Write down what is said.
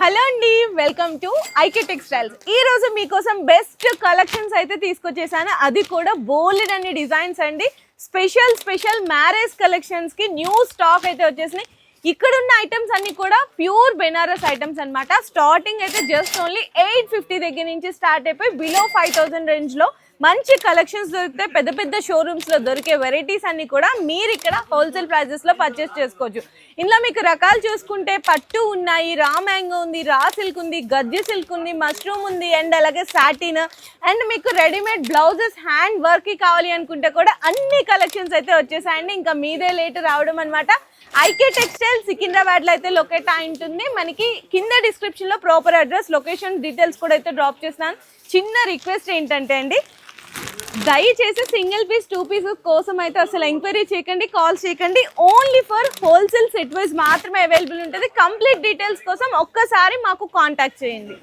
Hello అండి, welcome to IK textiles. ఈ రోజు మీకోసం బెస్ట్ కలెక్షన్స్ అయితే తీసుకొచ్చేసాను. అది కూడా బోల్డ్ అన్ని డిజైన్స్ అండి. స్పెషల్ మ్యారేజ్ కలెక్షన్స్ కి న్యూ స్టాక్ అయితే వచ్చేసినాయి. ఇక్కడ ఉన్న ఐటమ్స్ అన్ని కూడా ప్యూర్ బెనారస్ ఐటమ్స్ అన్నమాట. స్టార్టింగ్ అయితే జస్ట్ ఓన్లీ 850 దగ్గర నుంచి స్టార్ట్ అయిపోయి బిలో 5000 రేంజ్ లో మంచి కలెక్షన్స్ దొరుకుతాయి. పెద్ద పెద్ద షోరూమ్స్ లో దొరికే వెరైటీస్ అన్ని కూడా మీరు ఇక్కడ హోల్సేల్ ప్రైజెస్ లో పర్చేస్ చేసుకోవచ్చు. ఇందులో మీకు రకాలు చూసుకుంటే పట్టు ఉన్నాయి, రా మ్యాంగో ఉంది, రా సిల్క్ ఉంది, గజ్జి సిల్క్ ఉంది, మష్రూమ్ ఉంది, అండ్ అలాగే సాటిన్, అండ్ మీకు రెడీమేడ్ బ్లౌజెస్ హ్యాండ్ వర్క్ కి కావాలి అనుకుంటే కూడా అన్ని కలెక్షన్స్ అయితే వచ్చేసాయండి. ఇంకా మీదే లేట్ రావడం అనమాట. ఐకే టెక్స్టైల్ సికింద్రాబాద్ లో అయితే లొకేట్ అయి ఉంటుంది. మనకి కింద డిస్క్రిప్షన్ లో ప్రాపర్ అడ్రస్, లొకేషన్ డీటెయిల్స్ కూడా అయితే డ్రాప్ చేస్తున్నాను. చిన్న రిక్వెస్ట్ ఏంటంటే అండి, దయచేసి సింగిల్ పీస్ 2 పీసెస్ కోసం అయితే అసలు ఎంక్వైరీ చేయకండి, కాల్ చేయకండి. Only for wholesale set wise మాత్రమే అవైలబుల్ ఉంటుంది. కంప్లీట్ డీటెయిల్స్ కోసం ఒక్కసారి మాకు కాంటాక్ట్ చేయండి.